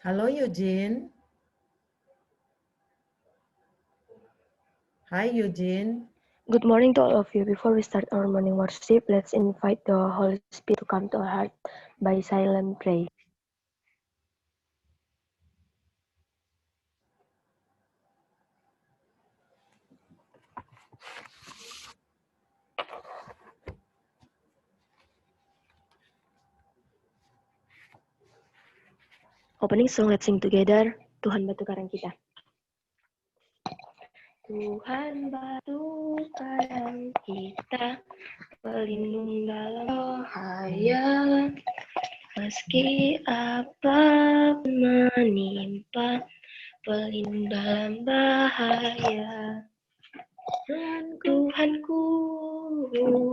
Hello, Eugene. Hi, Eugene. Good morning to all of you. Before we start our morning worship, let's invite the Holy Spirit to come to our heart by silent prayer. Opening song, let's sing together. Tuhan batu karang kita. Tuhan batu karang kita, pelindung dalam bahaya. Meski apapun menimpa, pelindung dalam bahaya. Tuhanku,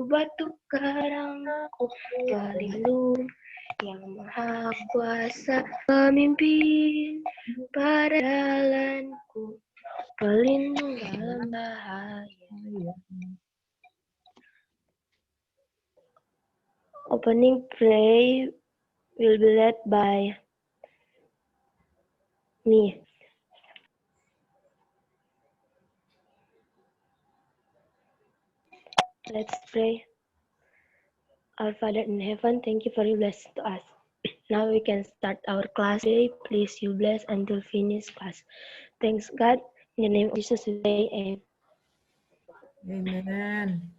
batu karangku, pelindung yang maha kuasa, pemimpin pada jalanku, pelindung dalam bahaya. Opening prayer will be led by me. Let's pray. Our Father in heaven, thank you for your blessing to us. Now we can start our class today. Please you bless until finish class. Thanks God. In the name of Jesus we pray. Amen. Amen.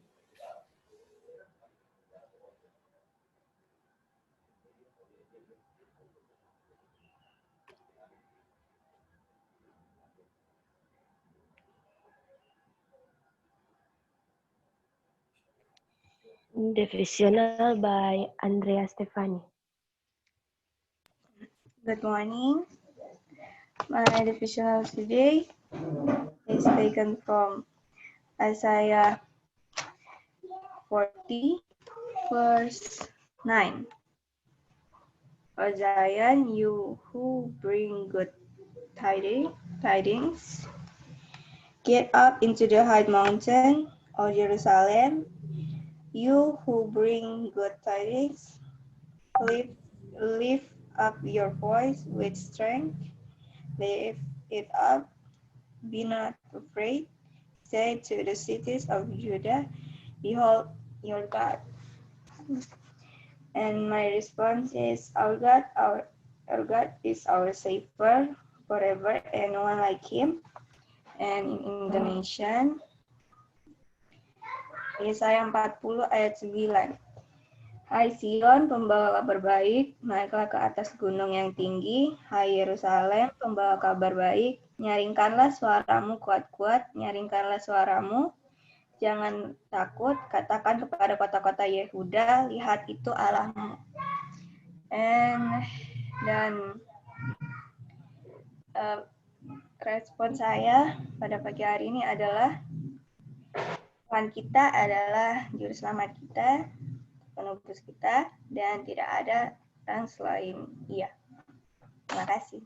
Devotional by Andrea Stefani. Good morning. My devotional today is taken from Isaiah 40, verse 9. O Zion, you who bring good tidings, get up into the high mountain, O Jerusalem, you who bring good tidings, lift up your voice with strength, lift it up, be not afraid. Say to the cities of Judah, behold your God. And my response is, our God is our Savior forever, and no one like Him. And in Indonesian, Yesaya 40 ayat 9. Hai Sion, pembawa kabar baik, naiklah ke atas gunung yang tinggi. Hai Yerusalem, pembawa kabar baik, nyaringkanlah suaramu kuat-kuat, nyaringkanlah suaramu. Jangan takut, katakan kepada kota-kota Yehuda, lihat itu Allahmu. Dan respon saya pada pagi hari ini adalah Tuhan kita adalah juru selamat kita, penebus kita, dan tidak ada orang selain Dia. Terima kasih.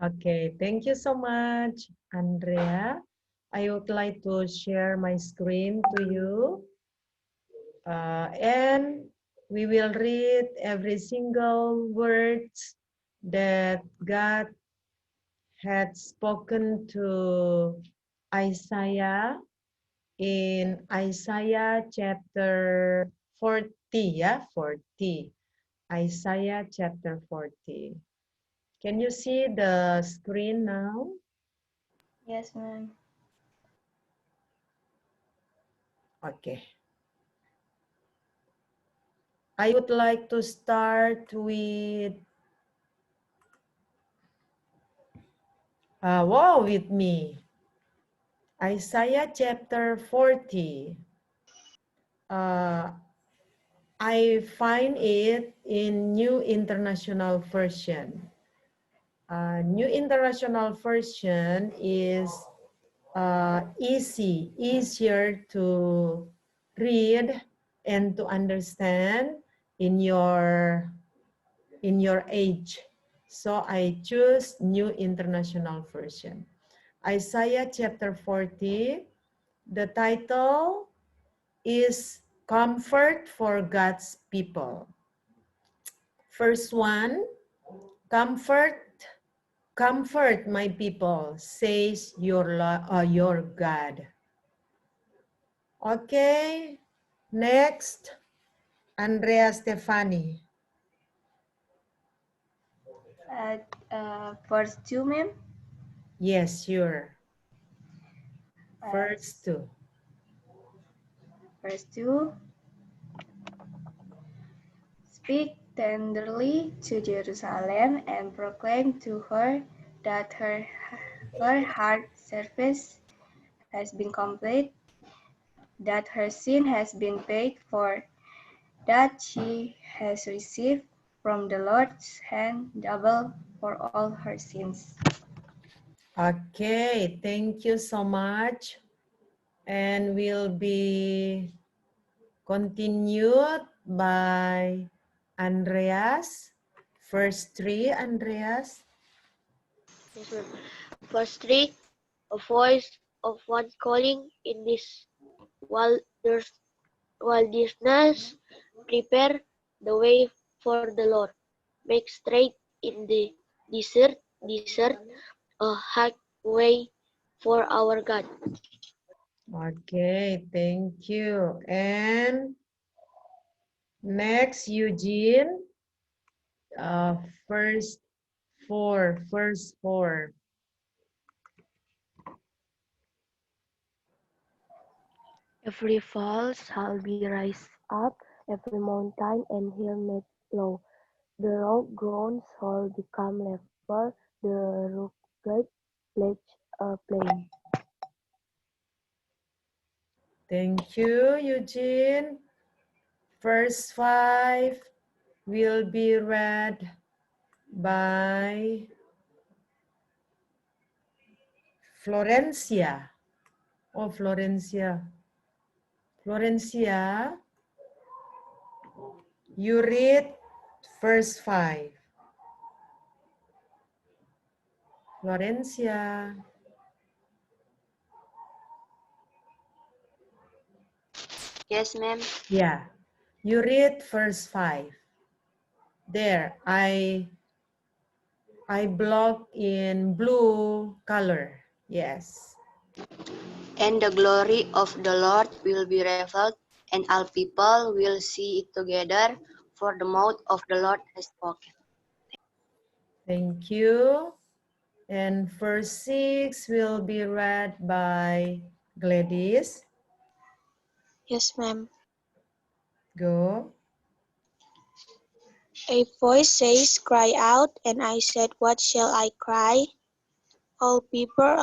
Okay, thank you so much, Andrea. I would like to share my screen to you. And we will read every single word that God had spoken to Isaiah in Isaiah chapter 40, yeah, 40. Isaiah chapter 40. Can you see the screen now? Yes, ma'am. Okay. I would like to start with with me. Isaiah chapter 40. I find it in New International Version. New International Version is easier to read and to understand in your age. So I choose New International Version. Isaiah chapter 40, the title is Comfort for God's People. First one, Comfort my people, says your God. Okay, next, Andrea Stefani. Verse 2, ma'am. Yes, sure. Uh, First two. Verse 2. Speak tenderly to Jerusalem and proclaim to her that her hard service has been complete, that her sin has been paid for, that she has received from the Lord's hand double for all her sins. Okay, thank you so much. And will be continued by Andreas. First three, Andreas. Yes, ma'am. Verse 3, a voice of one calling in this wilderness, prepare the way for the Lord. Make straight in the desert, a highway for our God. Okay, thank you. And next, Eugene. First four. Every fall shall be raised up, every mountain and hill made low. The rough ground shall become level, the rugged ledge a plain. Thank you, Eugene. First 5 will be read by Florencia. Oh, Florencia. Florencia, you read first 5. Florencia. Yes, ma'am. Yeah, you read first 5. There, I block in blue color. Yes. And the glory of the Lord will be revealed, and all people will see it together, for the mouth of the Lord has spoken. Thank you. And verse 6 will be read by Gladys. Yes, ma'am. Go. A voice says, "Cry out," and I said, "What shall I cry?" All people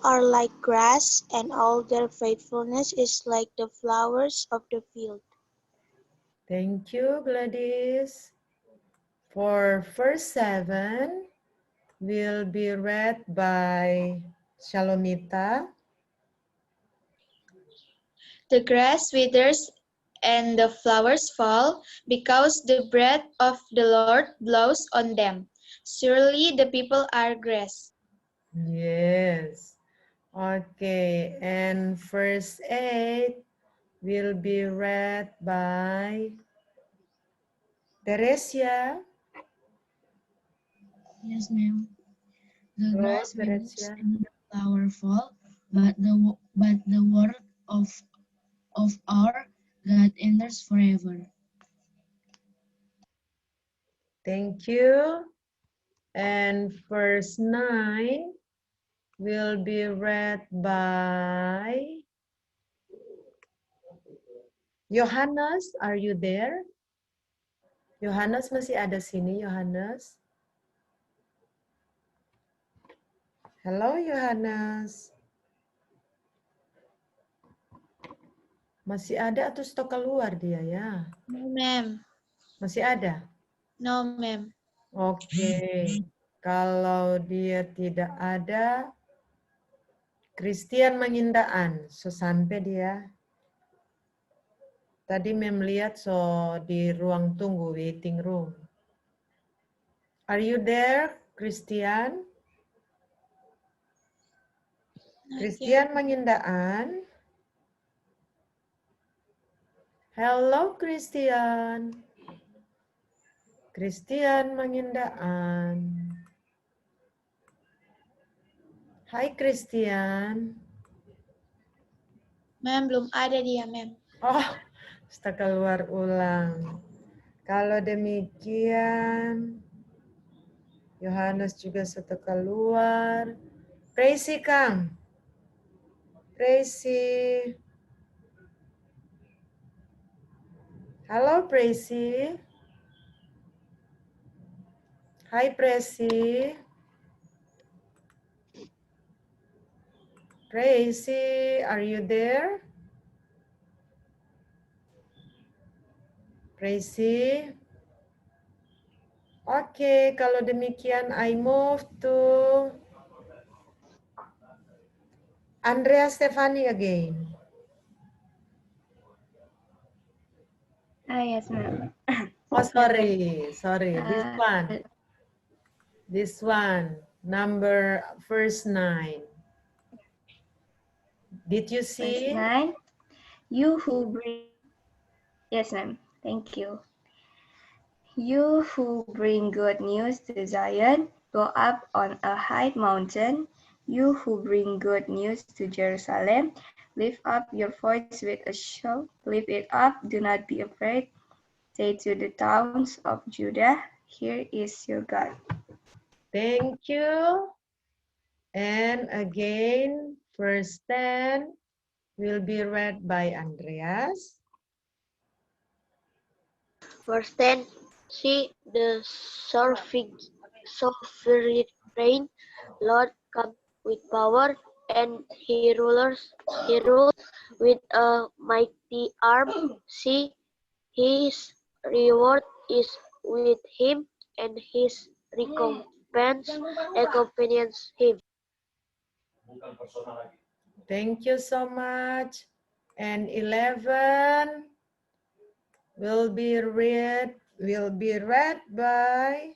are like grass, and all their faithfulness is like the flowers of the field. Thank you, Gladys. For verse 7 will be read by Shalomita. The grass withers and the flowers fall, because the breath of the Lord blows on them. Surely the people are grass. Yes. Okay, and verse 8 will be read by Teresia. Yes, ma'am. The Go, grass withers Teresia. and the flower fall, but the word of our God endures forever. Thank you. And verse 9 will be read by Yohanes. Are you there? Yohanes masih ada sini, Yohanes? Hello, Yohanes. Masih ada atau stok keluar dia ya? No, ma'am. Masih ada? No, ma'am. Oke. Kalau dia tidak ada, Christian Mangindaan. So sampai dia. Tadi Mem lihat so di ruang tunggu, waiting room. Are you there, Christian? Christian Mangindaan. Hello, Christian. Christian Mangindaan. Hai Christian. Ma'am, belum ada dia, ma'am. Oh, kita keluar ulang. Kalau demikian, Yohanes juga sudah keluar. Tracy Kang. Tracy. Halo Tracy. Hai Tracy. Tracy, are you there? Tracy. Oke, kalau demikian I move to Andrea Stefani again. Yes, ma'am. Oh, sorry. Uh, This one, number verse 9. Did you Verse see? 9. You who bring, yes, ma'am. Thank you. You who bring good news to Zion, go up on a high mountain. You who bring good news to Jerusalem, lift up your voice with a shout. Lift it up, do not be afraid. Say to the towns of Judah, here is your God. Thank you. And again, verse 10 will be read by Andreas. Verse 10. See the sovereign Lord come with power, and he rules with a mighty arm. See, his reward is with him, and his recompense accompanies him. Thank you so much. And 11 will be read by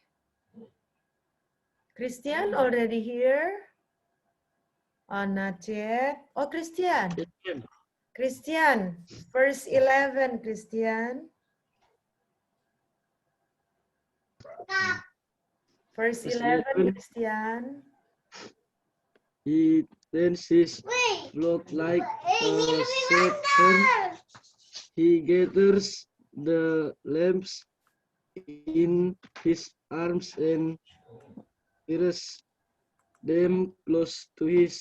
Christian, already here? Oh, not yet. Oh, Christian. Christian, verse 11, Christian. Verse 11, Christian. He turns his flock like a shepherd. He gathers the lambs in his arms and carries them close to his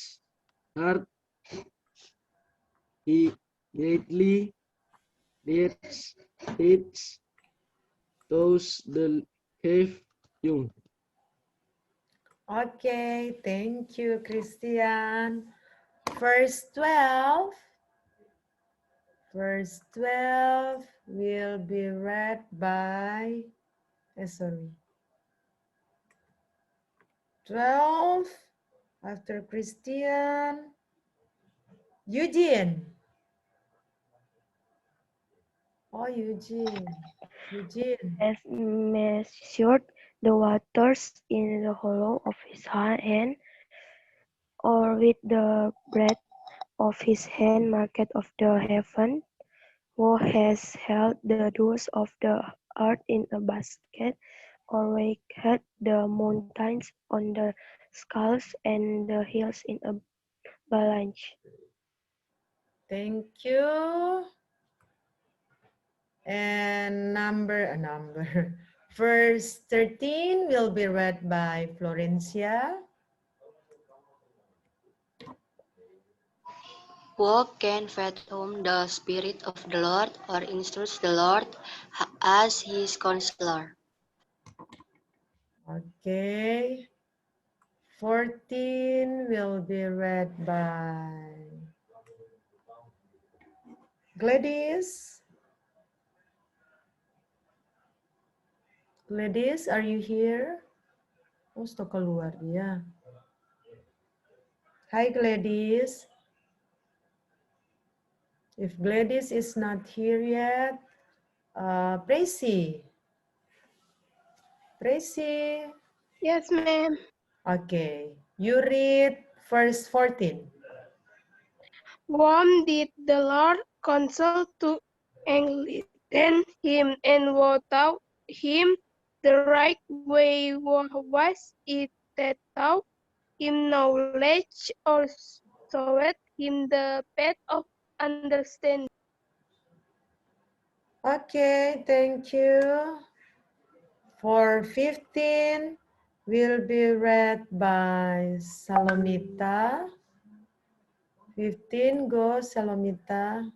heart. He neatly leads those the calf young. Okay, thank you, Christian. Verse 12. Verse 12 will be read by, 12 after Christian, Eugene. Oh, Eugene. Has measured the waters in the hollow of his hand, or with the breadth of his hand market of the heaven, who has held the dews of the earth in a basket, or weighed the mountains on the scales and the hills in a balance. Thank you. And verse 13 will be read by Florencia. Who can fathom the Spirit of the Lord, or instruct the Lord as his counselor? Okay. 14 will be read by Gladys. Gladys, are you here? Oh, sudah keluar dia. Hi, Gladys. If Gladys is not here yet, Tracy. Tracy. Yes, ma'am. Okay. You read verse 14. Whom did the Lord counsel to enlighten him, and woe to him The right way was it that taught him knowledge or showed him the path of understanding. Okay, thank you. For 15 will be read by Salomita. 15, go Salomita.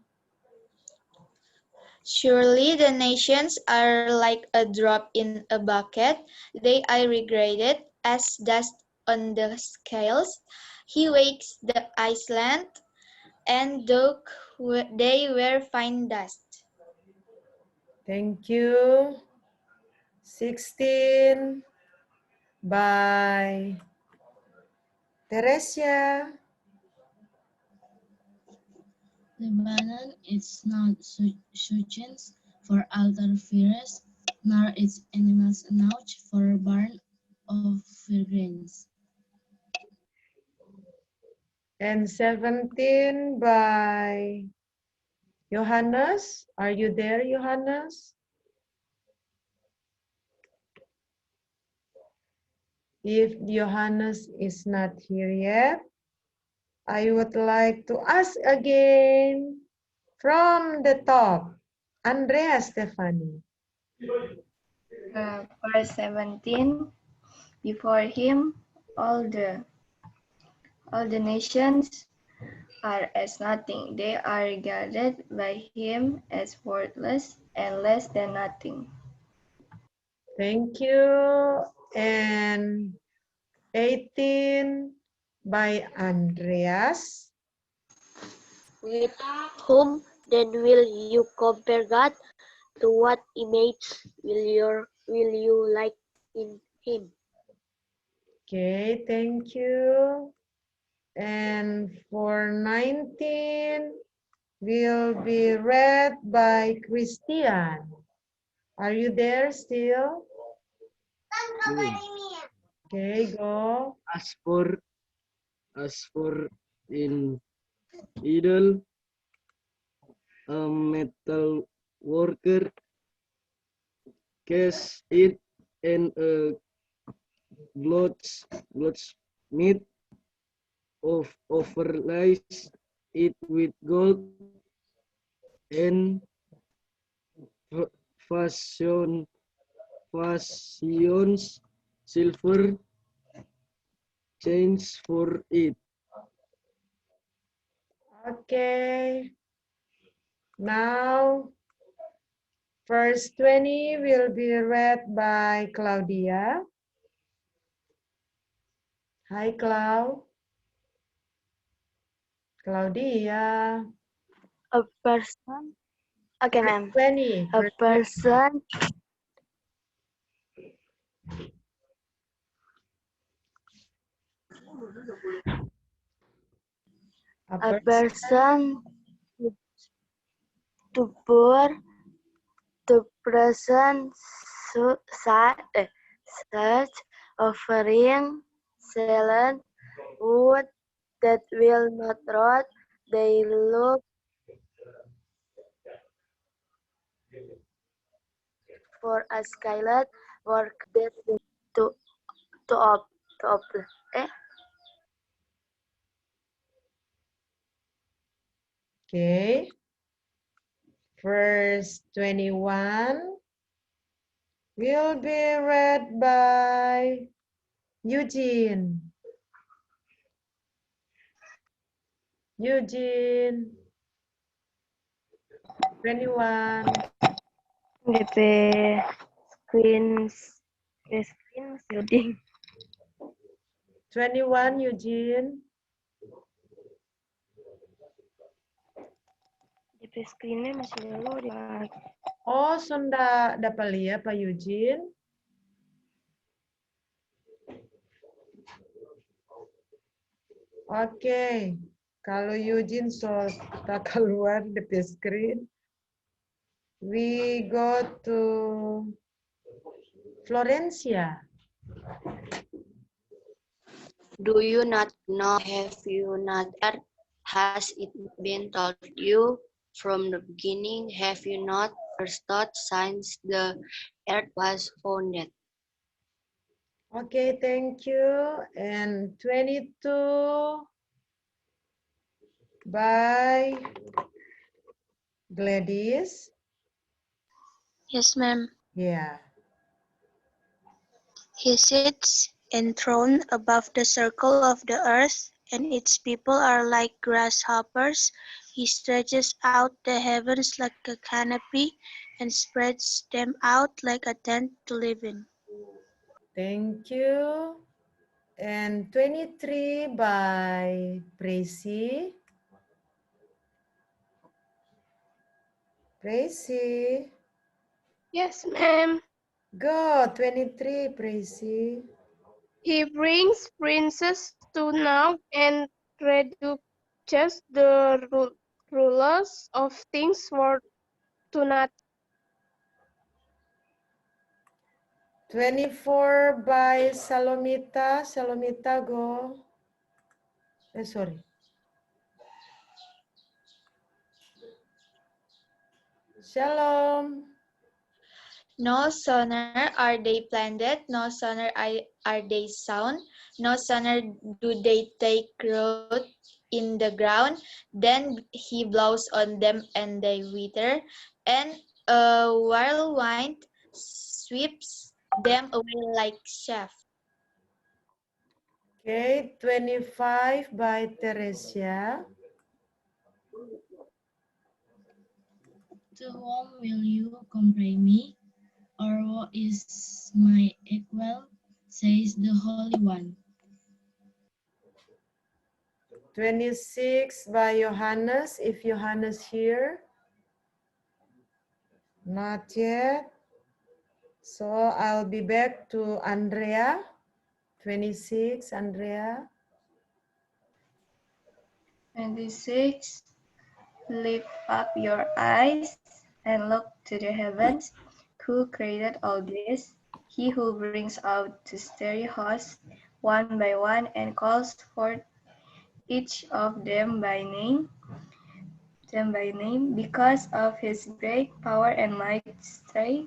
Surely the nations are like a drop in a bucket. They are regarded as dust on the scales. He wakes the island, and though they were fine dust. Thank you. 16 by Teresia. The banana is not succulent for altar fires, nor its animals enough for burn of fragrance. And 17 by Johannes. Are you there, Johannes? If Johannes is not here yet, I would like to ask again from the top. Andrea Stefani. Verse 17, before him all the nations are as nothing. They are regarded by him as worthless and less than nothing. Thank you. And 18 by Andreas. With whom then will you compare God? To what image will you like in him? Okay, thank you. And for 19 will be read by Christian. Are you there still? Okay, go. As for in idol, a metal worker casts it, and a goldsmith overlays it with gold and fashions silver chains for it. Okay. Now, verse 20 will be read by Claudia. Hi, Claudia. A person, okay, ma'am. 20. A person, a person to pour the present such offering salad wood that will not rot. They look for a skillet work that to to op to op eh Okay. Verse 21 will be read by Eugene. Eugene. 21. DP screen loading. 21, Eugene. DP screennya masih loading. Oh, sudah dapat lihat Pak Eugene. Oke, kalau Eugene sudah keluar di screen, we go to Florencia. Do you not know? Have you not heard? Has it been told you from the beginning? Have you not restored since the earth was founded. Okay, thank you. And 22 by Gladys. Yes, ma'am. Yeah. He sits enthroned above the circle of the earth, and its people are like grasshoppers. He stretches out the heavens like a canopy and spreads them out like a tent to live in. Thank you. And 23 by Tracy. Tracy. Yes, ma'am. Go, 23, Tracy. He brings princes to naught and reduces the rulers of things for to naught. 24 by Salomita. Salomita, go. Sorry. Shalom. No sooner are they planted, no sooner are they sown, no sooner do they take root in the ground, then he blows on them and they wither, and a whirlwind sweeps them away like chaff. Okay, 25 by Teresia. To whom will you compare me? Or what is my equal? Says the Holy One. 26 by Johannes, if Johannes here. Not yet. So I'll be back to Andrea. 26, Andrea. 26. Lift up your eyes and look to the heavens. Who created all this? He who brings out the starry hosts one by one and calls forth each of them by name, because of his great power and might strike,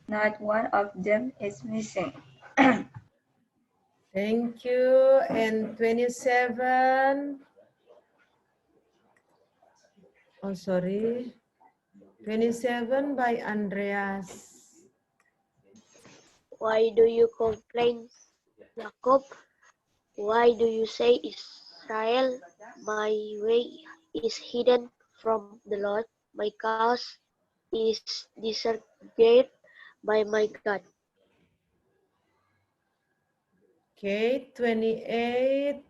not one of them is missing. Thank you. And 27. Oh, sorry. 27 by Andreas. Why do you complain, Jacob? Why do you say, Israel, my way is hidden from the Lord? My cause is disregarded by my God. Okay, 28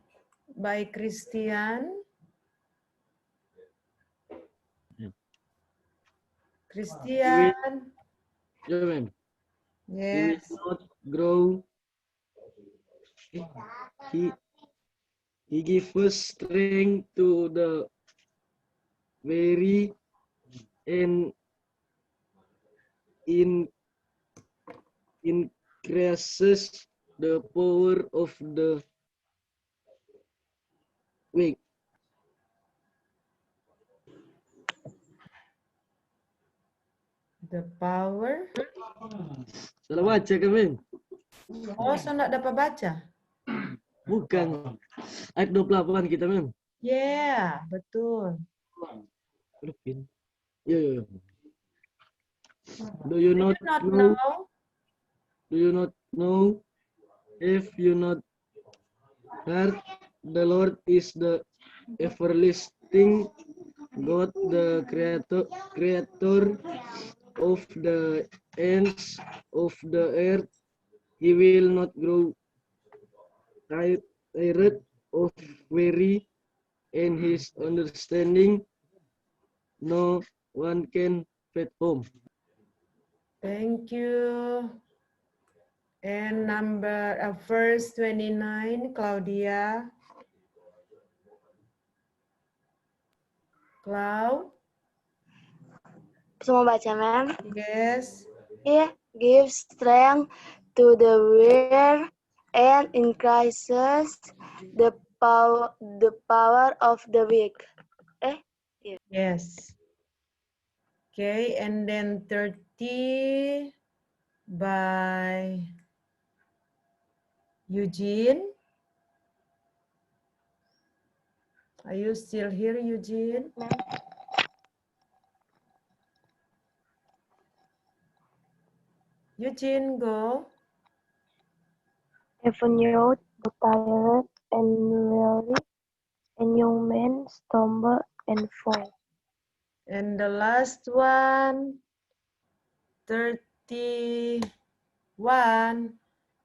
by Christian. Christian. Yeah, ma'am. He Yes. will not grow. He gives strength to the weary and increases the power of the weak. The power. Salah baca kan, men? Oh, so nggak dapat baca? Bukan. Ayat 28 kita, men. Yeah, betul. Yeah. Do you not know? Do you not know? If you not heard, the Lord is the everlasting God, the creator of the ends of the earth. He will not grow tired of weary, and his understanding no one can fathom. Thank you. And verse 29, Claudia. Clau? Bisa mau baca, ma'am? Yes. He gives strength to the weary and increases the power of the weak. Yes. Okay, and then 30 by Eugene. Are you still here, Eugene? Eugene, go. Heaven youth, the tired and weary, and young men stumble and fall. And the last one, 31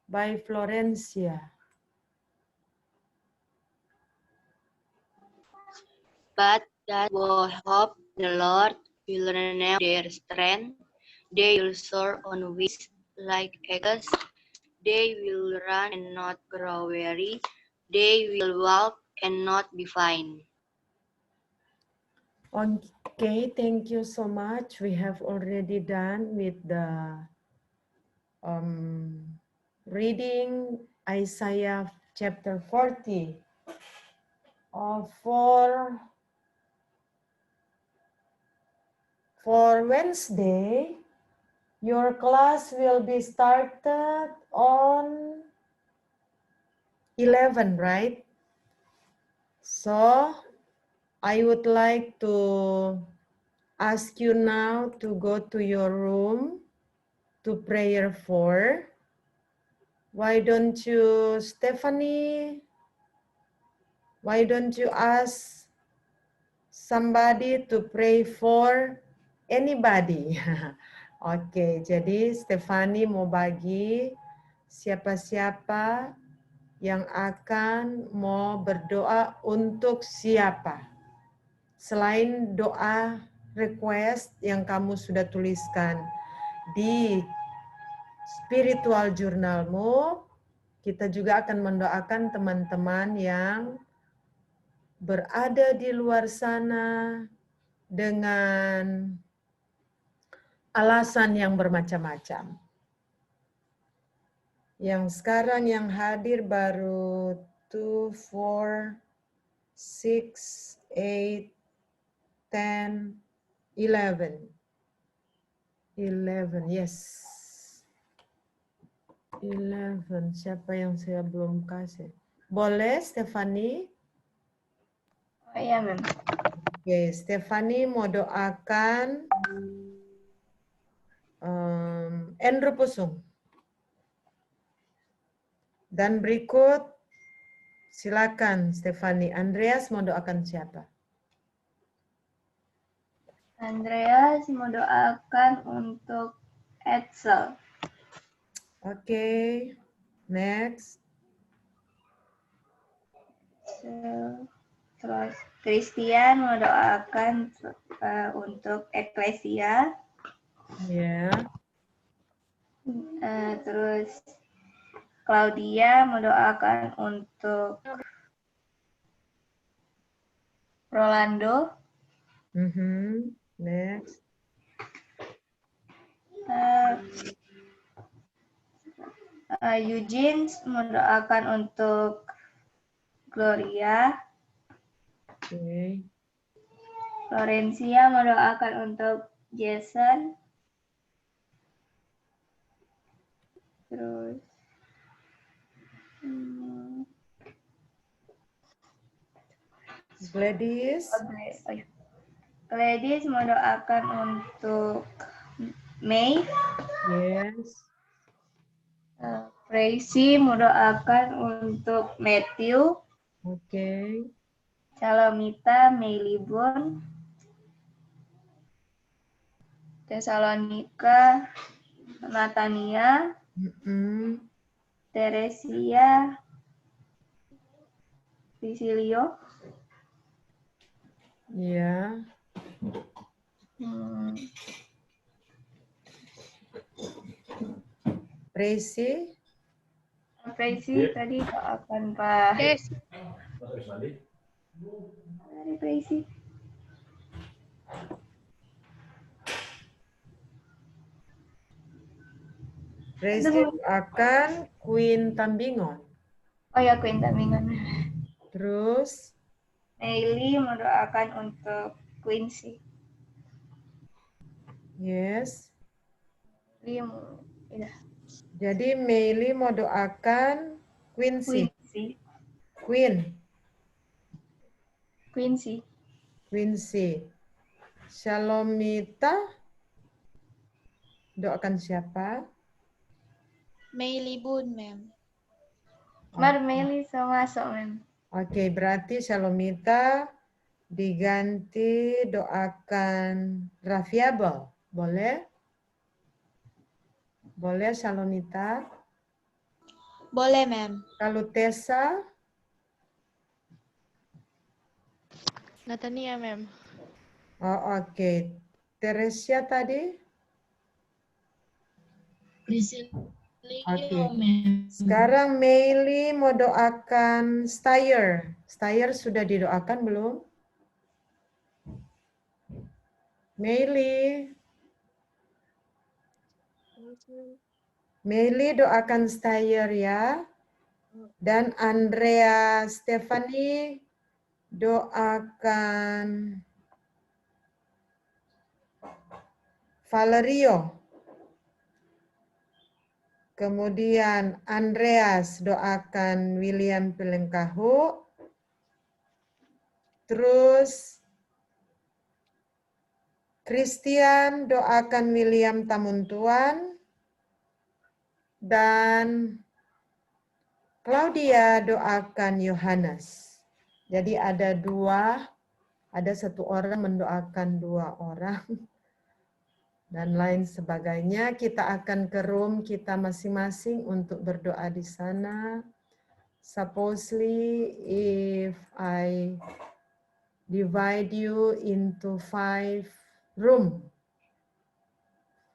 by Florencia. But that will hope the Lord will renew their strength. They will soar on wings like eagles. They will run and not grow weary. They will walk and not be faint. Okay, thank you so much. We have already done with the reading Isaiah chapter 40. For Wednesday, your class will be started on 11, right? So I would like to ask you now to go to your room to prayer for. Why don't you, Stephanie? Why don't you ask somebody to pray for anybody? Oke, jadi Stephanie mau bagi siapa-siapa yang akan mau berdoa untuk siapa. Selain doa request yang kamu sudah tuliskan di spiritual journalmu, kita juga akan mendoakan teman-teman yang berada di luar sana dengan alasan yang bermacam-macam. Yang sekarang yang hadir baru 2, 4, 6, 8, 10, 11. 11, yes. 11, siapa yang saya belum kasih? Boleh, Stephanie? Oh iya, Mem. Oke, Stephanie mau doakan Andrew Pusung. Dan berikut, silakan Stephanie. Andreas mau doakan siapa? Andreas mau doakan untuk Edsel. Oke, next. Terus Christian mau doakan untuk Eklesia. Ya. Terus Claudia mau doakan untuk Rolando. Next. Eugene mendoakan untuk Gloria. Oke. Florencia mendoakan untuk Jason. Terus Gladys. Gladys mendoakan untuk May. Yes. Tracy mendoakan untuk Matthew. Oke. Salomita, May Libon. Tesalonika, Natania. Teresia, Visilio. Ya. Tracy. Tracy tadi doakan Pak. Yes. Dari Tracy. Tracy akan Queen Tambingon. Oh ya, Queen Tambingon. Terus Meili mendoakan untuk Quincy. Yes. Udah. Jadi Meili mau doakan Quincy. Quincy. Shalomita doakan siapa? Meili Bun, ma'am. Marmeli sama masuk, ma'am. Oke, berarti Shalomita diganti doakan Rafiable. Boleh? Boleh Shalomita? Boleh, ma'am. Kalau Tessa? Natania, ma'am. Oh, oke. Teresia tadi? Oke. Sekarang Meili mau doakan Steyer. Steyer sudah didoakan belum? Meili. Meili doakan Steyer ya. Dan Andrea Stephanie doakan Valerio. Kemudian Andreas doakan William Pelengkahu. Terus Christian doakan William Tamuntuan. Dan Claudia doakan Yohanes. Jadi ada satu orang mendoakan 2 orang. Dan lain sebagainya, kita akan ke room kita masing-masing untuk berdoa di sana. Supposedly, if I divide you into 5 room,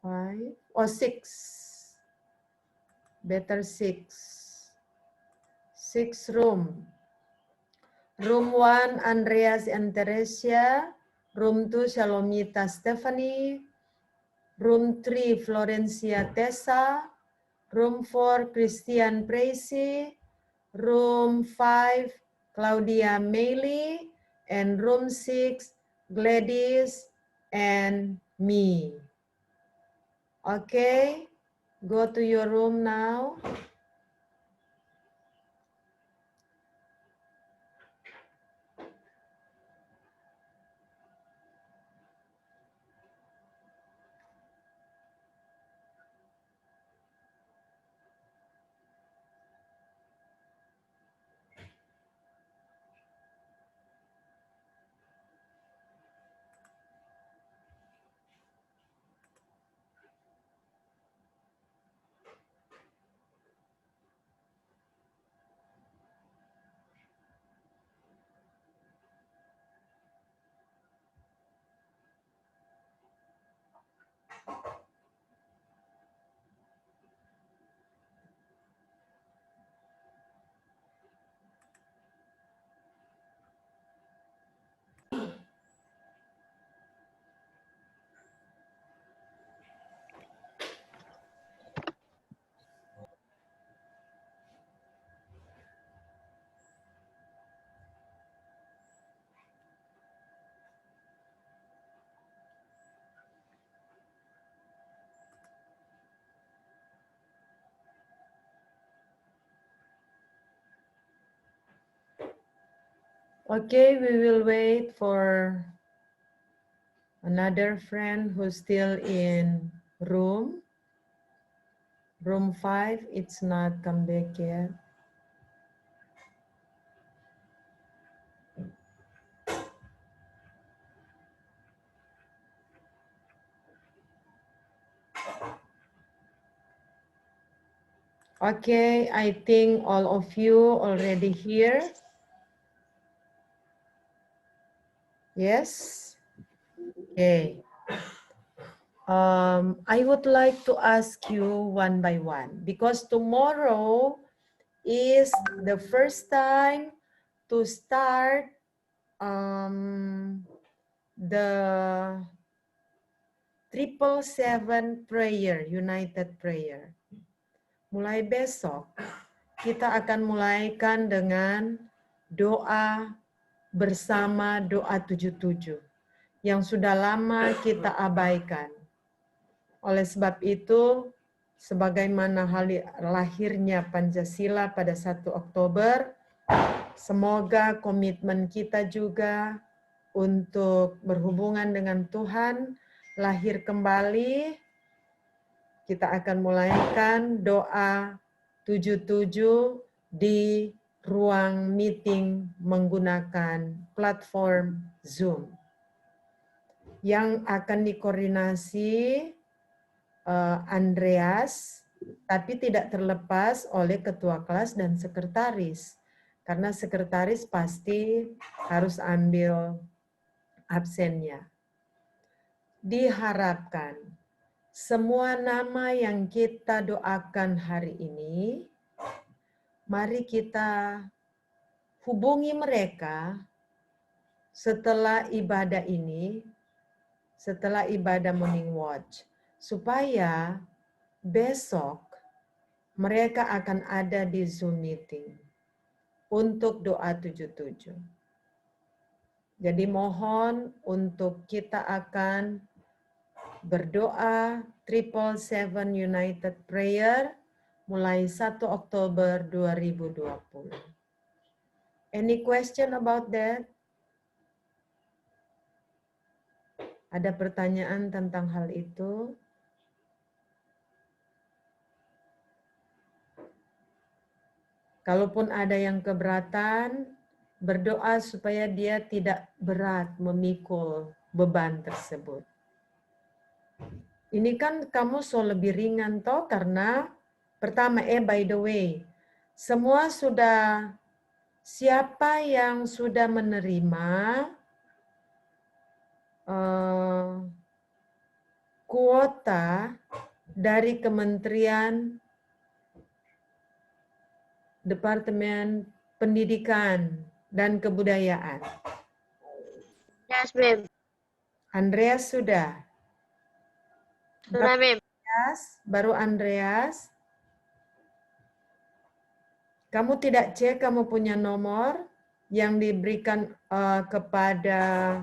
5 or 6, better 6 room. Room 1, Andreas and Teresia. Room 2, Shalomita Stephanie. Room 3, Florencia Tessa. Room 4, Christian Tracy. Room 5, Claudia Meili. And room 6, Gladys and me. Okay, go to your room now. Okay, we will wait for another friend who's still in room 5. It's not come back yet. Okay, I think all of you already here. Yes? Okay. I would like to ask you one by one because tomorrow is the first time to start the 777 prayer, United Prayer. Mulai besok, kita akan mulaikan dengan doa bersama doa 77 yang sudah lama kita abaikan. Oleh sebab itu, sebagaimana lahirnya Pancasila pada 1 Oktober, semoga komitmen kita juga untuk berhubungan dengan Tuhan lahir kembali. Kita akan mulaikan doa 77 di ruang meeting menggunakan platform Zoom yang akan dikoordinasi Andreas, tapi tidak terlepas oleh ketua kelas dan sekretaris. Karena sekretaris pasti harus ambil absennya. Diharapkan semua nama yang kita doakan hari ini, mari kita hubungi mereka setelah ibadah ini, setelah ibadah morning watch, supaya besok mereka akan ada di Zoom meeting untuk doa 77. Jadi mohon untuk kita akan berdoa 777 United Prayer mulai 1 Oktober 2020. Any question about that? Ada pertanyaan tentang hal itu? Kalaupun ada yang keberatan, berdoa supaya dia tidak berat memikul beban tersebut. Ini kan kamu lebih ringan toh karena pertama, by the way, semua sudah, siapa yang sudah menerima kuota dari Kementerian Departemen Pendidikan dan Kebudayaan? Yes, ma'am. Andreas sudah? Sudah, ma'am. Baru Andreas? Kamu tidak cek kamu punya nomor yang diberikan kepada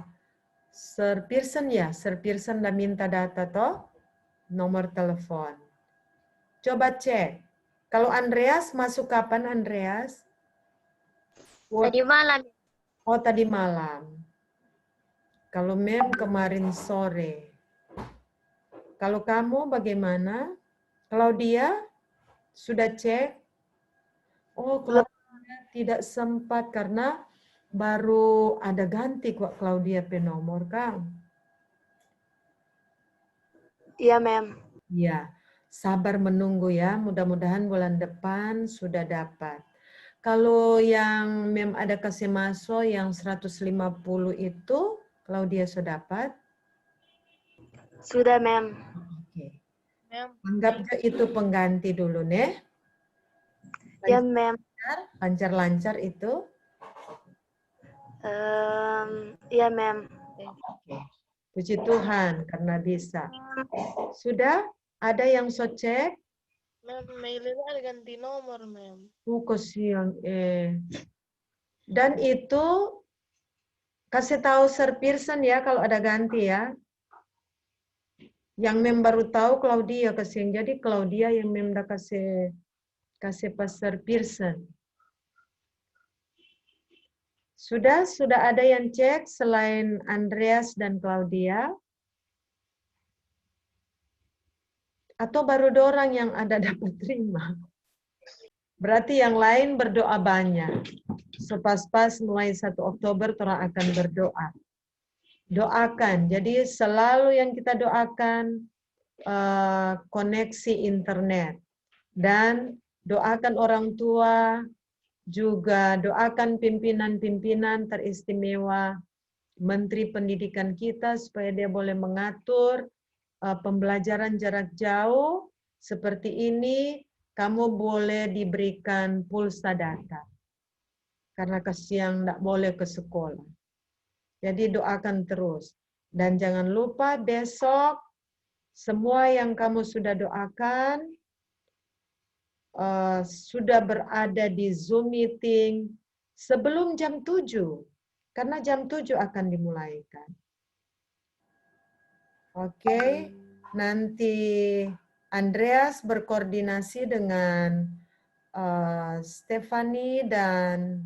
Sir Pearson ya? Sir Pearson dah minta data toh? Nomor telepon. Coba cek. Kalau Andreas masuk kapan Andreas? Tadi malam. Oh, tadi malam. Kalau Mem kemarin sore. Kalau kamu bagaimana? Claudia sudah cek? Oh, Claudia tidak sempat karena baru ada ganti kok Claudia penomor, Kang. Iya, ma'am. Iya, sabar menunggu ya. Mudah-mudahan bulan depan sudah dapat. Kalau yang Mem ada kasih masuk yang 150 itu, Claudia sudah dapat? Sudah, ma'am. Oke. Anggap itu pengganti dulu, nih. Ya, ma'am. Lancar-lancar itu? Iya, ma'am. Oke. Puji Tuhan karena bisa. Sudah? Ada yang cek? Ma'am, Mailin ada ganti nomor, ma'am. Kasihan. Dan itu kasih tahu Sir Pearson ya kalau ada ganti ya. Yang Mem baru tahu Claudia kasihan. Jadi Claudia yang Mem dah kasih Pak Sir Pearson. Sudah ada yang cek selain Andreas dan Claudia? Atau baru dorang yang ada dapat terima? Berarti yang lain berdoa banyak. Sepas-pas mulai 1 Oktober orang akan berdoa. Doakan. Jadi selalu yang kita doakan koneksi internet. Dan doakan orang tua, juga doakan pimpinan-pimpinan teristimewa Menteri Pendidikan kita supaya dia boleh mengatur pembelajaran jarak jauh seperti ini. Kamu boleh diberikan pulsa data karena kasihan tidak boleh ke sekolah. Jadi doakan terus dan jangan lupa besok semua yang kamu sudah doakan sudah berada di Zoom meeting sebelum jam 7 karena jam 7 akan dimulaikan. Oke. nanti Andreas berkoordinasi dengan Stephanie dan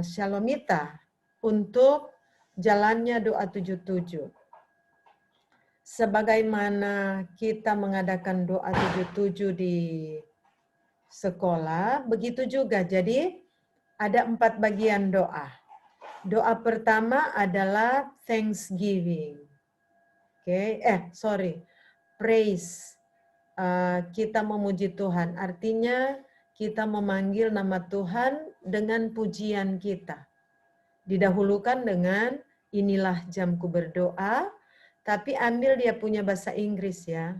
Shalomita untuk jalannya doa 77. Sebagaimana kita mengadakan doa 77 di sekolah, begitu juga. Jadi ada 4 bagian doa. Doa pertama adalah Thanksgiving. Praise. Kita memuji Tuhan. Artinya kita memanggil nama Tuhan dengan pujian kita. Didahulukan dengan inilah jamku berdoa, tapi ambil dia punya bahasa Inggris ya.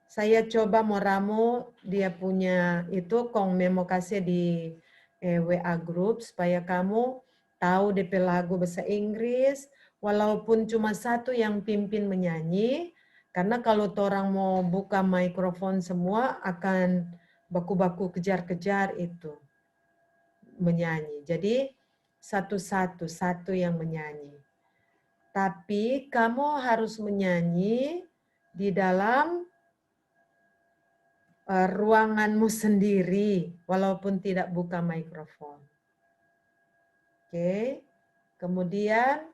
Saya coba mau ramu dia punya itu kong memo kasih di WA group supaya kamu tahu DP lagu bahasa Inggris, walaupun cuma satu yang pimpin menyanyi, karena kalau orang mau buka mikrofon semua akan baku-baku kejar-kejar itu menyanyi. Jadi satu yang menyanyi. Tapi kamu harus menyanyi di dalam ruanganmu sendiri, walaupun tidak buka mikrofon. Kemudian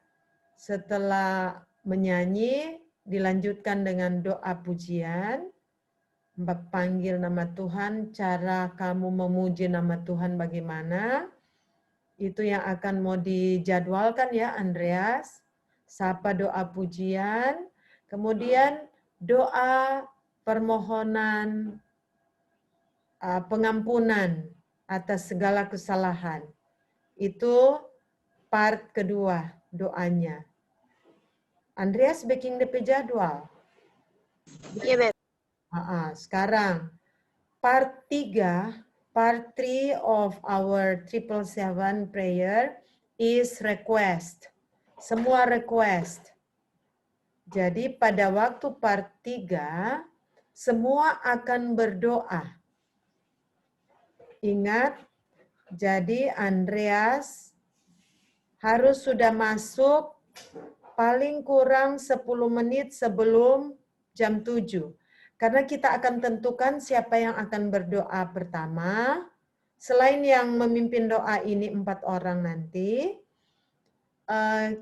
setelah menyanyi, dilanjutkan dengan doa pujian, panggil nama Tuhan, cara kamu memuji nama Tuhan bagaimana, itu yang akan mau dijadwalkan ya Andreas. Sapa doa pujian, kemudian doa permohonan pengampunan atas segala kesalahan. Itu part kedua doanya. Andreas bikin DP jadwal. Iya, Beb. Sekarang part 3 of our 777 prayer is request. Semua request. Jadi pada waktu part 3 semua akan berdoa. Ingat, jadi Andreas harus sudah masuk paling kurang 10 menit sebelum jam 7. Karena kita akan tentukan siapa yang akan berdoa pertama. Selain yang memimpin doa ini 4 orang nanti,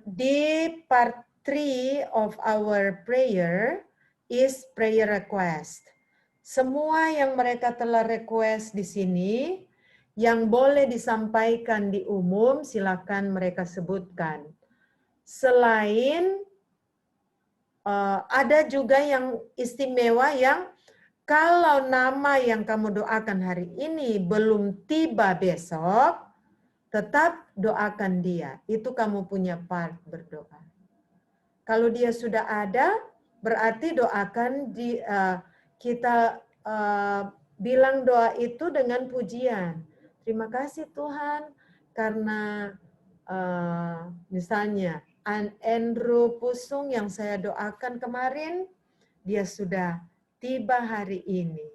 di part 3 of our prayer is prayer request. Semua yang mereka telah request di sini, yang boleh disampaikan di umum, silakan mereka sebutkan. Selain ada juga yang istimewa yang kalau nama yang kamu doakan hari ini belum tiba besok, tetap doakan dia. Itu kamu punya part berdoa. Kalau dia sudah ada, berarti doakan kita bilang doa itu dengan pujian. Terima kasih Tuhan karena misalnya Andrew Pusung yang saya doakan kemarin, dia sudah tiba hari ini.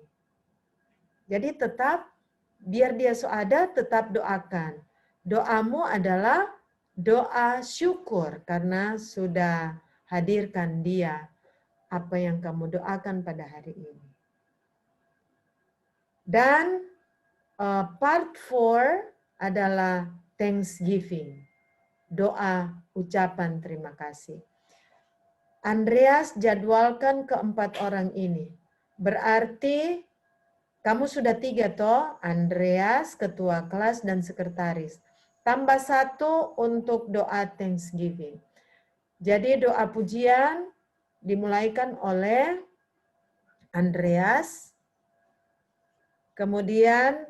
Jadi tetap, biar dia ada, tetap doakan. Doamu adalah doa syukur karena sudah hadirkan dia apa yang kamu doakan pada hari ini. Dan part 4 adalah Thanksgiving. Doa ucapan terima kasih. Andreas jadwalkan ke-4 orang ini. Berarti kamu sudah 3 toh, Andreas, ketua kelas, dan sekretaris. Tambah 1 untuk doa Thanksgiving. Jadi doa pujian dimulaikan oleh Andreas. Kemudian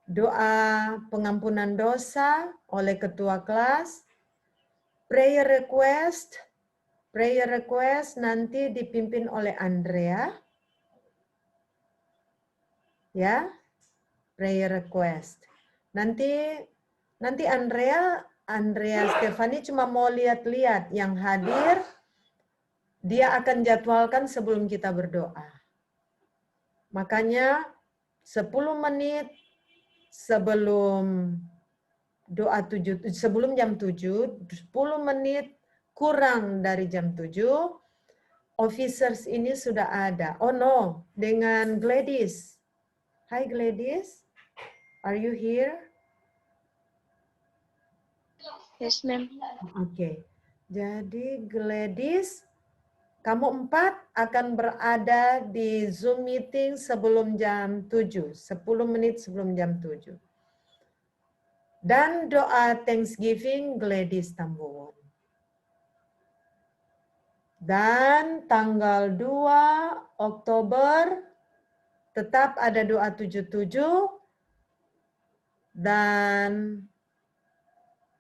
doa pengampunan dosa oleh ketua kelas. Prayer request nanti dipimpin oleh Andrea. Ya, prayer request. Nanti Andrea Stefani cuma mau lihat-lihat yang hadir, dia akan jadwalkan sebelum kita berdoa. Makanya 10 menit sebelum doa 7, sebelum jam 7, 10 menit kurang dari jam 7, officers ini sudah ada. Oh no, dengan Gladys. Hi Gladys, are you here? Yes, ma'am. Oke, jadi Gladys, kamu 4 akan berada di Zoom meeting sebelum jam 7, 10 menit sebelum jam 7. Dan doa Thanksgiving Gladys Tambuwon. Dan tanggal 2 Oktober tetap ada doa 77 dan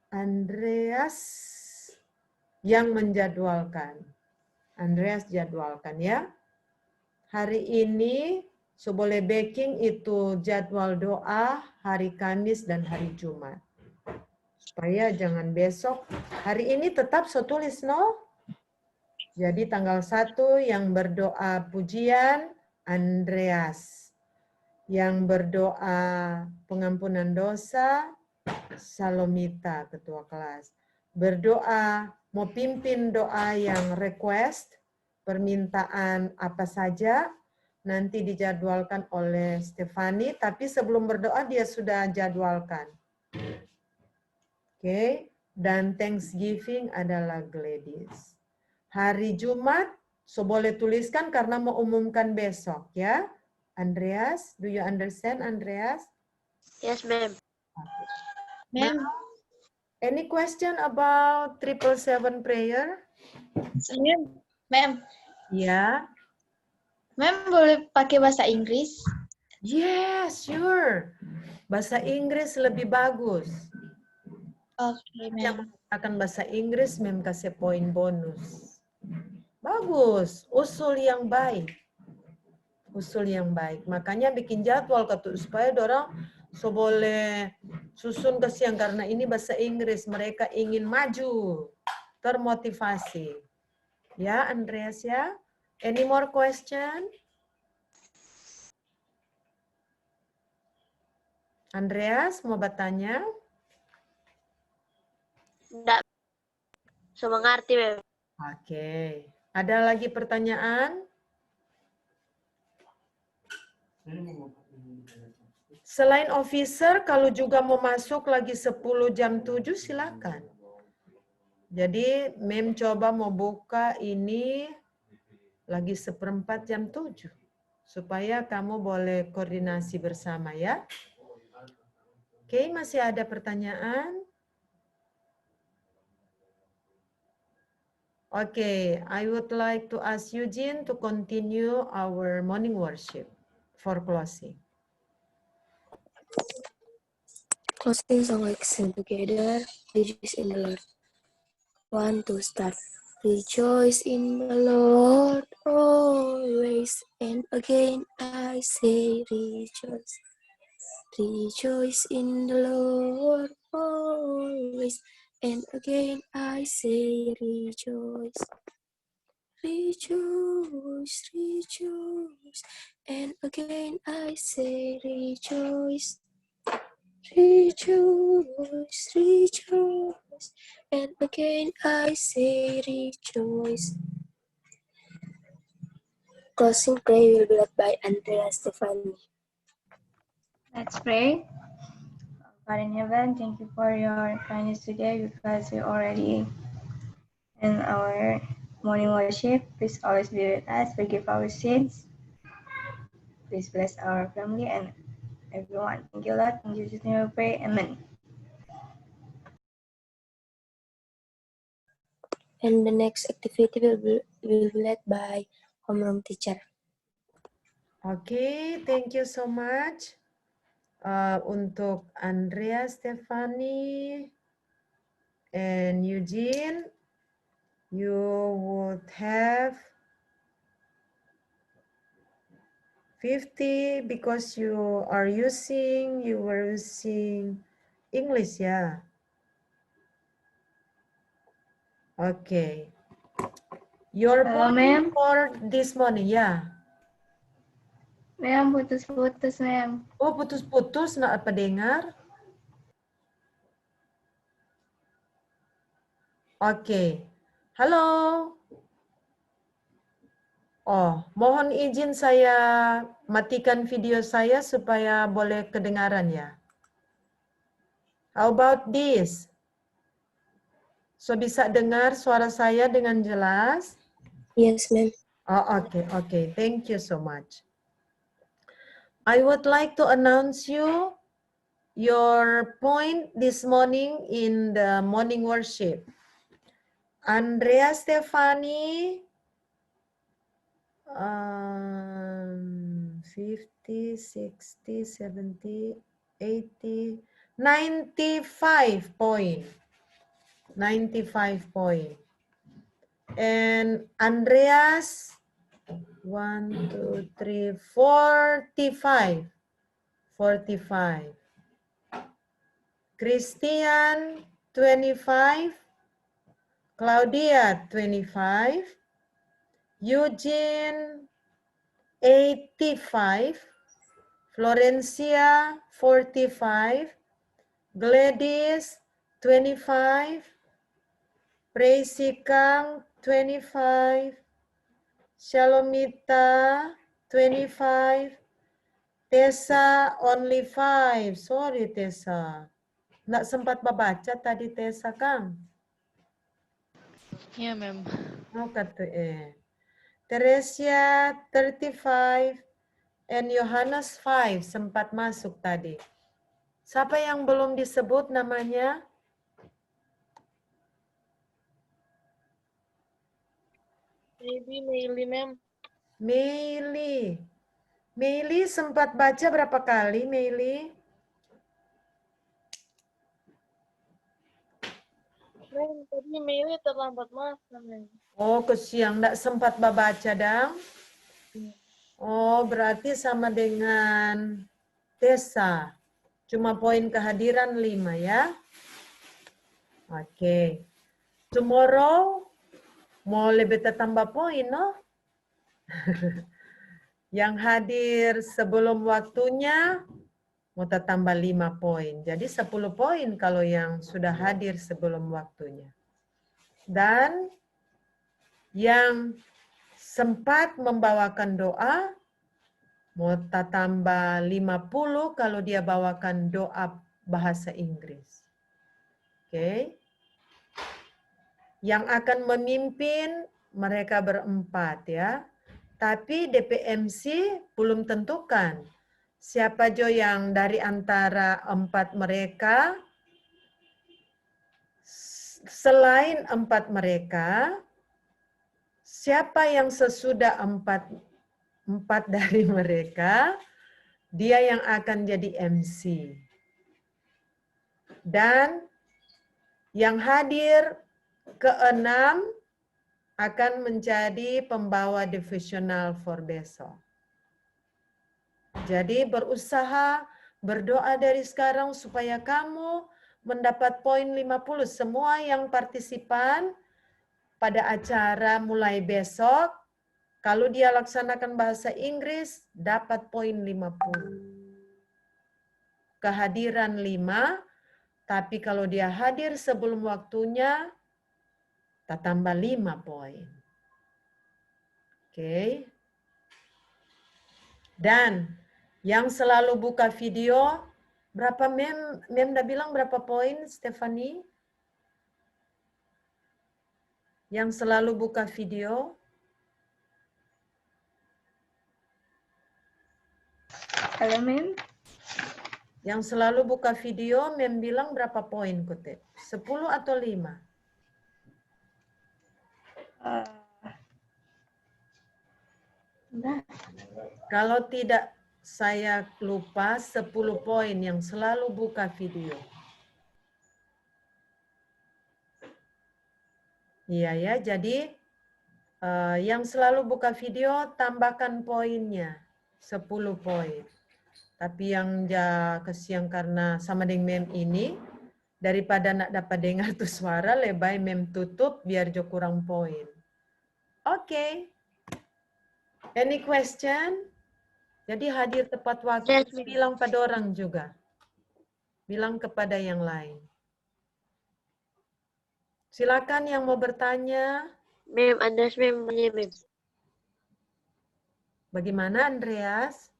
Andreas yang menjadwalkan. Andreas jadwalkan ya. Hari ini Sobole Baking itu jadwal doa hari Kamis dan hari Jumat. Supaya jangan besok. Hari ini tetap so tulis no? Jadi tanggal 1 yang berdoa pujian Andreas. Yang berdoa pengampunan dosa Salomita ketua kelas. Berdoa mau pimpin doa yang request, permintaan apa saja nanti dijadwalkan oleh Stefani, tapi sebelum berdoa dia sudah jadwalkan. Oke, dan Thanksgiving adalah Gladys. Hari Jumat, so boleh tuliskan karena mau umumkan besok ya. Andreas, do you understand Andreas? Yes, ma'am. Ma'am, any question about 777 prayer? Ma'am, Ya. Ma'am boleh pakai bahasa Inggris? Yes, sure. Bahasa Inggris lebih bagus. Oke, Yang ma'am. menggunakan bahasa Inggris, Mem kasih poin bonus. Bagus, usul yang baik. Usul yang baik. Makanya bikin jadwal supaya dorang so boleh susun ke siang karena ini bahasa Inggris. Mereka ingin maju, termotivasi. Ya, Andreas ya. Any more question? Andreas mau bertanya? Enggak. So mengerti, ma'am. Oke. Ada lagi pertanyaan? Selain officer, kalau juga mau masuk lagi 10 jam 7, silakan. Jadi, Mem coba mau buka ini lagi 1/4 jam 7. Supaya kamu boleh koordinasi bersama ya. Oke, masih ada pertanyaan? Oke, I would like to ask Eugene to continue our morning worship for closing. Closing song like sing together, rejoice in the Lord. 1, 2, start. Rejoice in the Lord always, and again I say rejoice. Rejoice in the Lord always, and again I say rejoice. Rejoice, rejoice, and again I say rejoice. Rejoice, rejoice, and again I say rejoice. Closing prayer will be led by Andrea Stefani. Let's pray. Father in heaven, thank you for your kindness today because we already in our morning worship. Please always be with us, forgive our sins. Please bless our family and everyone. Thank you, Lord. In Jesus' name we pray. Amen. And the next activity will be led by homeroom teacher. Oke, thank you so much. Untuk Andrea Stefani and Eugene, you would have 50 because you were using English, ya. Okay. Your point for this morning, ya. Ma'am, putus-putus, ma'am. Oh, putus-putus, nak apa dengar? Oke. Halo. Oh, mohon izin saya matikan video saya supaya boleh kedengaran ya. How about this? So bisa dengar suara saya dengan jelas? Yes, ma'am. Oh, okay. Thank you so much. I would like to announce you your point this morning in the morning worship. Andrea Stefani, 50, 60, 70, 80, 95 point. 95 point. And Andreas, 1, 2, 3, 45. 45. Christian, 25. Claudia, 25. Eugene, 85. Florencia, 45. Gladys, 25. Praisika, 25. Shalomita, 25. Tessa, only 5. Sorry, Tessa. Nggak sempat membaca tadi, Tessa, Kang. Iya, ma'am. Oh, kata Teresia, 35. And Yohanes 5 sempat masuk tadi. Siapa yang belum disebut namanya? Maybe Meili, ma'am. Meili. Meili sempat baca berapa kali, Meili? Ma'am, tadi Meili terlambat masuk, ma'am. Oh, kesiang nggak sempat baca, Dang? Oh, berarti sama dengan Tessa. Cuma poin kehadiran 5 ya. Oke. Tomorrow mau lebih tambah poin, no? Yang hadir sebelum waktunya mau tambah 5 poin. Jadi 10 poin kalau yang sudah hadir sebelum waktunya. Dan yang sempat membawakan doa mau tambah 50 kalau dia bawakan doa bahasa Inggris. Oke. Yang akan memimpin mereka berempat ya. Tapi DPMC belum tentukan siapa jo yang dari antara 4 mereka. Selain 4 mereka, siapa yang sesudah 4 dari mereka, dia yang akan jadi MC. Dan yang hadir ke-6 akan menjadi pembawa divisional for besok. Jadi berusaha, berdoa dari sekarang supaya kamu mendapat poin 50. Semua yang partisipan pada acara mulai besok, kalau dia laksanakan bahasa Inggris, dapat poin 50. Kehadiran 5, tapi kalau dia hadir sebelum waktunya, tak tambah 5 poin. Oke. Dan yang selalu buka video, berapa Mem udah bilang berapa poin, Stephanie? Yang selalu buka video? Halo, Mem. Yang selalu buka video, Mem bilang berapa poin, Kutip? 10 atau 5? Kalau tidak saya lupa, 10 poin yang selalu buka video. Iya ya, jadi yang selalu buka video tambahkan poinnya, 10 poin. Tapi yang kesiang karena sama dengan Mem ini, daripada nak dapat dengar tuh suara, lebih Mem tutup biar jo kurang poin. Oke. Any question? Jadi hadir tepat waktu, bilang pada orang juga. Bilang kepada yang lain. Silakan yang mau bertanya. Ma'am, Ma'am. Bagaimana Andreas?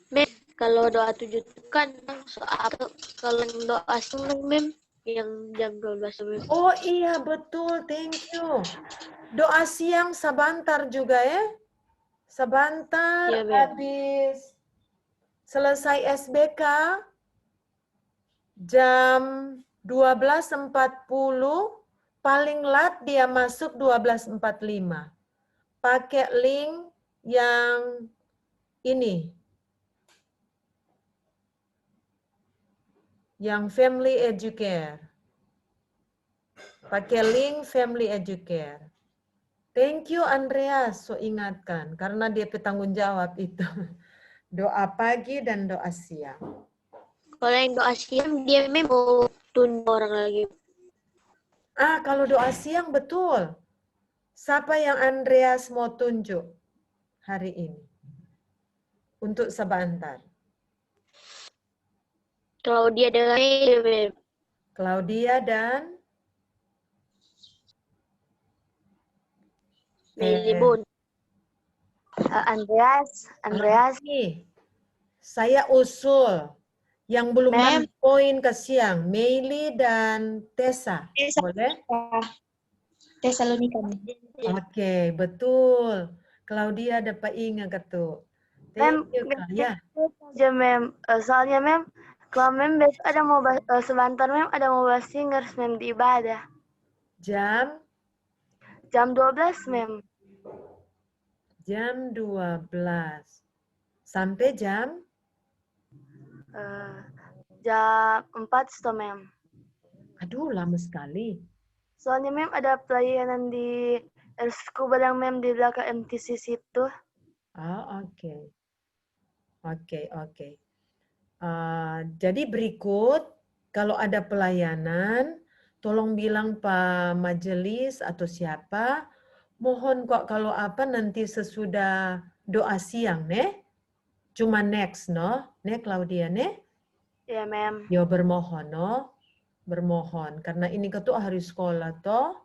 Mem, kalau doa 7 itu kan soal kalau yang doa seneng, Mem, yang jam 12 Mem. Oh iya betul, thank you. Doa siang sebentar juga ya. Sebentar Iya, Mem. habis selesai SBK jam 12.40, paling lat dia masuk 12.45. Pakai link yang ini. Yang Family Educare. Pakai link Family Educare. Thank you Andreas, so ingatkan. Karena dia bertanggung jawab itu. Doa pagi dan doa siang. Kalau yang doa siang, dia Mem mau tunda orang lagi. Ah, kalau doa siang betul. Siapa yang Andreas mau tunjuk hari ini? Untuk sebentar. Claudia dengan Mem. Claudia dan Melibun. Andreas. Nih, saya usul yang belum dapat poin ke siang, Meili dan Tessa. Boleh? Tesalonika. Oke, betul. Claudia dapat ingat ketu. Thank you, ya. Aja Mem, soalnya Mem, kalau Mem besok ada mau sebentar Mem ada mau bahas singers Mem di ibadah. Jam 12 Mem. Jam 12. Sampai jam? Jam 4 Mem. Aduh, lama sekali. Soalnya Mem ada pelayanan di Scuba yang Mem di belakang MTC situ. Oh, oke. Oke. Jadi berikut, kalau ada pelayanan, tolong bilang Pak Majelis atau siapa, mohon kok kalau apa nanti sesudah doa siang, ne? Cuma next, no? Ne, Claudia, ne? Ya, Mem. Yo bermohon, no? Bermohon. Karena ini ketua hari sekolah, toh?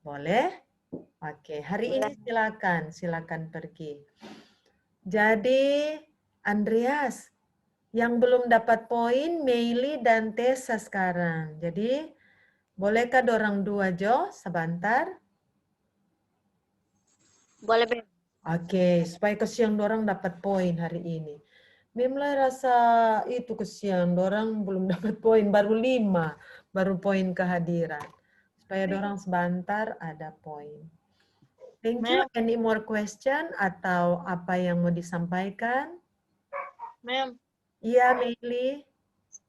Boleh? Oke, hari ini silakan pergi. Jadi, Andreas, yang belum dapat poin, Meili dan Tessa sekarang. Jadi, bolehkah dorang dua, Jo, sebentar? Boleh, Mem. Oke, supaya kesiang dorang dapat poin hari ini. Memang rasa itu kesiang, dorang belum dapat poin, baru 5, baru poin kehadiran. Supaya dorang sebentar ada poin. Thank you. Any more question atau apa yang mau disampaikan? Mem, Iya, Meili.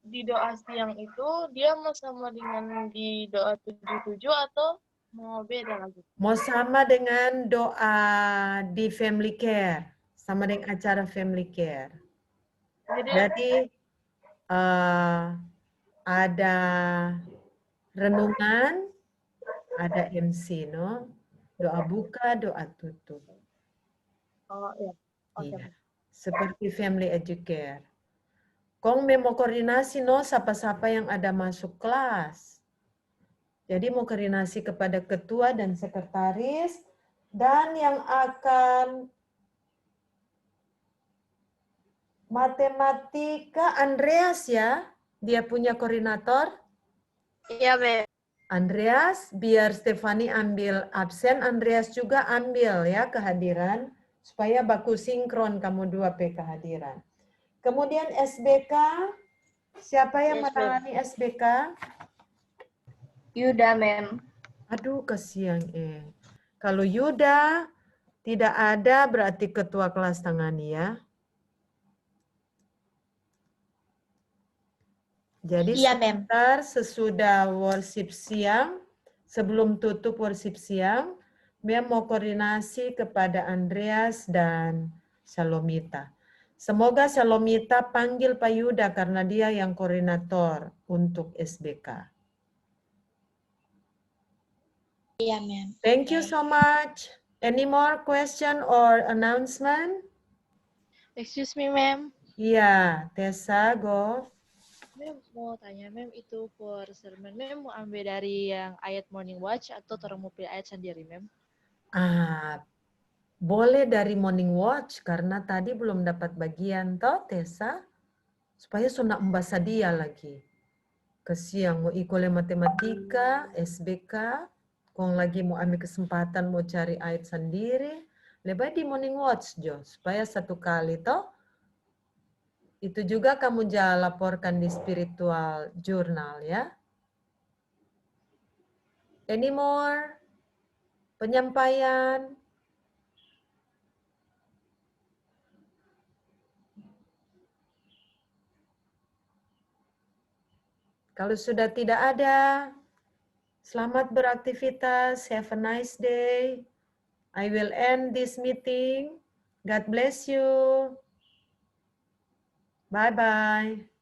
di doa siang itu dia mau sama dengan di doa 77 atau mau beda lagi? Mau sama dengan doa di family care, sama dengan acara family care. Jadi ada renungan, ada MC, no? Doa buka, doa tutup. Oh iya. Iya, seperti family educare. Kong mau koordinasi no siapa-siapa yang ada masuk kelas. Jadi mau koordinasi kepada ketua dan sekretaris dan yang akan matematika Andreas ya, dia punya koordinator. Iya, Mem. Andreas, biar Stefani ambil absen, Andreas juga ambil ya kehadiran supaya baku sinkron kamu dua kehadiran. Kemudian SBK, siapa yang menangani SBK? Yuda, Mem. Aduh, kasihan Kalau Yuda tidak ada, berarti ketua kelas tangani ya. Jadi sebentar sesudah worship siang, sebelum tutup worship siang, Mem mau koordinasi kepada Andreas dan Salomita. Semoga Salomita panggil Pak Yuda karena dia yang koordinator untuk SBK. Iya, Mem. Thank you so much. Any more question or announcement? Excuse me, Mem. Iya, Tessa, go. Mem mau tanya, Mem itu for sermon, Mem mau ambil dari yang ayat Morning Watch atau orang mau pilih ayat sendiri, Mem? Boleh dari morning watch karena tadi belum dapat bagian toh Tessa. Supaya sunak membahasa dia lagi. Kesiang mau ikole matematika, SBK, kong lagi mau ambil kesempatan mau cari ayat sendiri. Lebih di morning watch Jo, supaya satu kali toh. Itu juga kamu jangan laporkan di spiritual journal ya. Any more? Penyampaian? Kalau sudah tidak ada, selamat beraktivitas. Have a nice day. I will end this meeting. God bless you. Bye-bye.